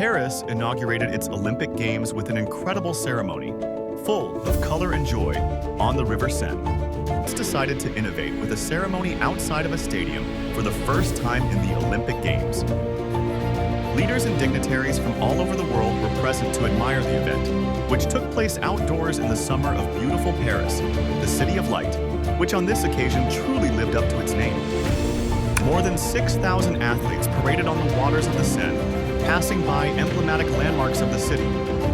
Paris inaugurated its Olympic Games with an incredible ceremony, full of color and joy, on the River Seine. It's decided to innovate with a ceremony outside of a stadium for the first time in the Olympic Games. Leaders and dignitaries from all over the world were present to admire the event, which took place outdoors in the summer of beautiful Paris, the City of Light, which on this occasion truly lived up to its name. More than 6,000 athletes paraded on the waters of the Seine, passing by emblematic landmarks of the city,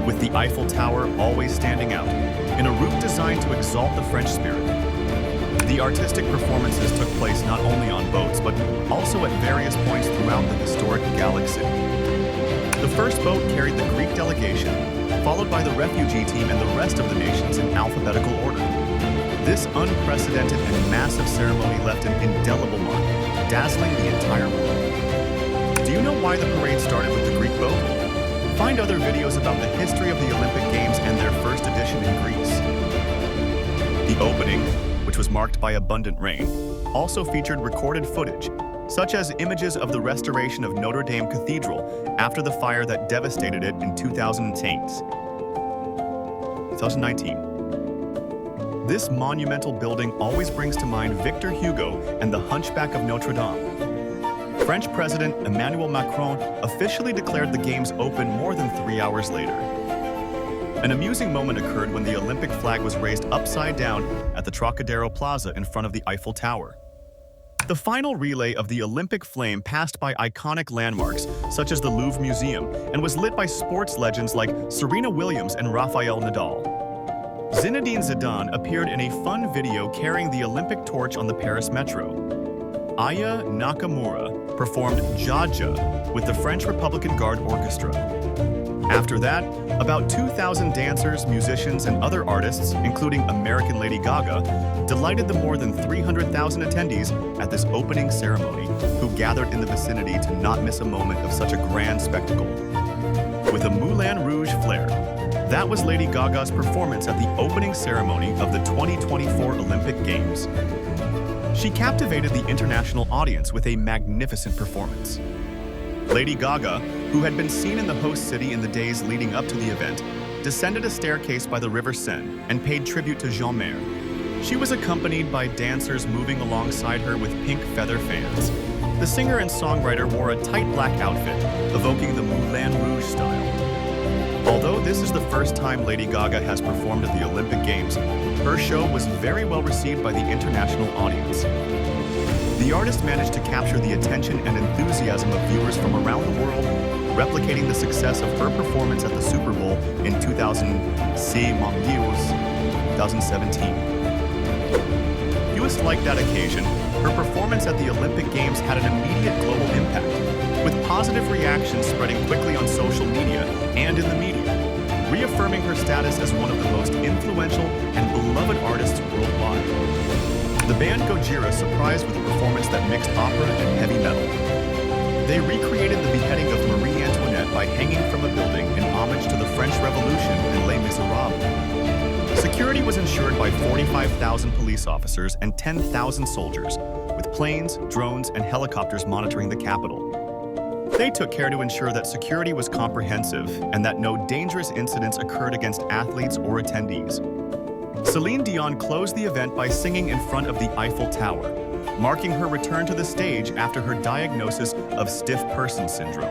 with the Eiffel Tower always standing out, in a route designed to exalt the French spirit. The artistic performances took place not only on boats, but also at various points throughout the historic Gallic city. The first boat carried the Greek delegation, followed by the refugee team and the rest of the nations in alphabetical order. This unprecedented and massive ceremony left an indelible mark, dazzling the entire world. Do you know why the parade started with the Greek boat? Find other videos about the history of the Olympic Games and their first edition in Greece. The opening, which was marked by abundant rain, also featured recorded footage, such as images of the restoration of Notre Dame Cathedral after the fire that devastated it in 2019. This monumental building always brings to mind Victor Hugo and the Hunchback of Notre Dame. French President Emmanuel Macron officially declared the Games open more than 3 hours later. An amusing moment occurred when the Olympic flag was raised upside down at the Trocadero Plaza in front of the Eiffel Tower. The final relay of the Olympic flame passed by iconic landmarks such as the Louvre Museum and was lit by sports legends like Serena Williams and Rafael Nadal. Zinedine Zidane appeared in a fun video carrying the Olympic torch on the Paris metro. Aya Nakamura performed Jaja with the French Republican Guard Orchestra. After that, about 2,000 dancers, musicians, and other artists, including American Lady Gaga, delighted the more than 300,000 attendees at this opening ceremony, who gathered in the vicinity to not miss a moment of such a grand spectacle. With a Moulin Rouge flair, that was Lady Gaga's performance at the opening ceremony of the 2024 Olympic Games. She captivated the international audience with a magnificent performance. Lady Gaga, who had been seen in the host city in the days leading up to the event, descended a staircase by the River Seine and paid tribute to Jean Maire. She was accompanied by dancers moving alongside her with pink feather fans. The singer and songwriter wore a tight black outfit, evoking the Moulin Rouge style. Although this is the first time Lady Gaga has performed at the Olympic Games, her show was very well received by the international audience. The artist managed to capture the attention and enthusiasm of viewers from around the world, replicating the success of her performance at the Super Bowl in 2017. Just like that occasion, her performance at the Olympic Games had an immediate global impact, with positive reactions spreading quickly on social media and in the media, reaffirming her status as one of the most influential and beloved artists worldwide. The band Gojira surprised with a performance that mixed opera and heavy metal. They recreated the beheading of Marie Antoinette by hanging from a building in homage to the French Revolution and Les Miserables. Security was ensured by 45,000 police officers and 10,000 soldiers, with planes, drones, and helicopters monitoring the capital. They took care to ensure that security was comprehensive and that no dangerous incidents occurred against athletes or attendees. Celine Dion closed the event by singing in front of the Eiffel Tower, marking her return to the stage after her diagnosis of stiff person syndrome.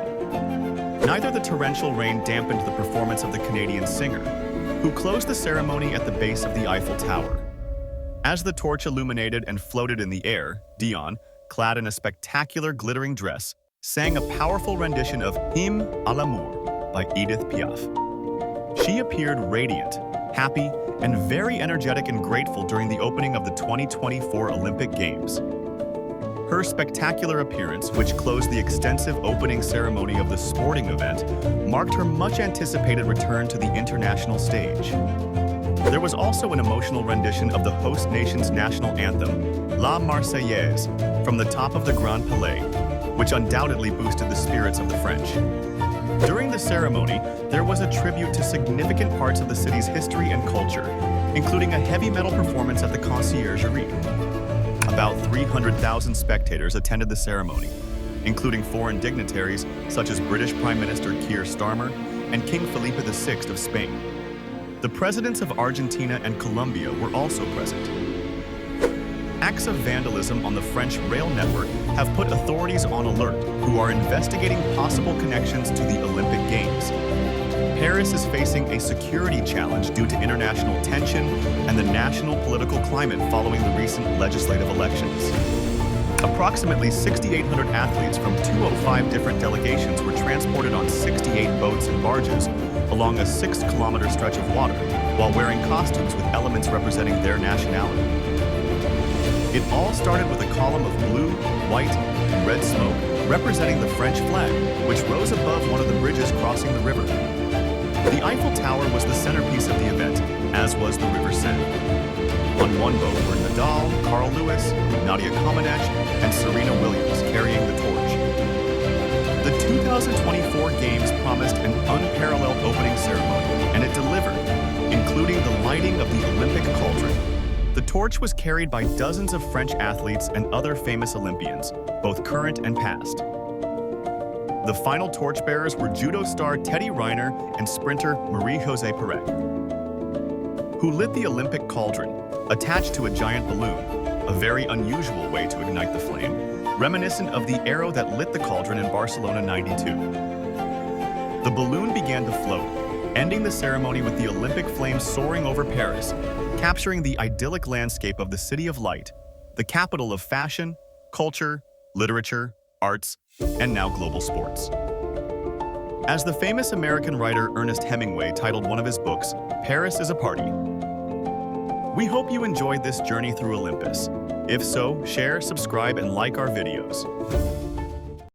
Neither the torrential rain dampened the performance of the Canadian singer, who closed the ceremony at the base of the Eiffel Tower. As the torch illuminated and floated in the air, Dion, clad in a spectacular glittering dress, sang a powerful rendition of Hymne à l'amour by Edith Piaf. She appeared radiant, happy, and very energetic and grateful during the opening of the 2024 Olympic Games. Her spectacular appearance, which closed the extensive opening ceremony of the sporting event, marked her much-anticipated return to the international stage. There was also an emotional rendition of the host nation's national anthem, La Marseillaise, from the top of the Grand Palais, which undoubtedly boosted the spirits of the French. During the ceremony, there was a tribute to significant parts of the city's history and culture, including a heavy metal performance at the Conciergerie. About 300,000 spectators attended the ceremony, including foreign dignitaries such as British Prime Minister Keir Starmer and King Felipe VI of Spain. The presidents of Argentina and Colombia were also present. Acts of vandalism on the French rail network have put authorities on alert, who are investigating possible connections to the Olympic Games. Paris is facing a security challenge due to international tension and the national political climate following the recent legislative elections. Approximately 6,800 athletes from 205 different delegations were transported on 68 boats and barges along a 6-kilometer stretch of water while wearing costumes with elements representing their nationality. It all started with a column of blue, white, and red smoke representing the French flag, which rose above one of the bridges crossing the river. The Eiffel Tower was the centerpiece of the event, as was the River Seine. On one boat were Nadal, Carl Lewis, Nadia Comaneci, and Serena Williams carrying the torch. The 2024 Games promised an unparalleled opening ceremony, and it delivered, including the lighting of the Olympic Cauldron. The torch was carried by dozens of French athletes and other famous Olympians, both current and past. The final torchbearers were judo star Teddy Riner and sprinter Marie-José Pérec, who lit the Olympic cauldron, attached to a giant balloon, a very unusual way to ignite the flame, reminiscent of the arrow that lit the cauldron in Barcelona '92. The balloon began to float, ending the ceremony with the Olympic flames soaring over Paris, capturing the idyllic landscape of the City of Light, the capital of fashion, culture, literature, arts, and now global sports. As the famous American writer Ernest Hemingway titled one of his books, "Paris is a Party." We hope you enjoyed this journey through Olympus. If so, share, subscribe, and like our videos.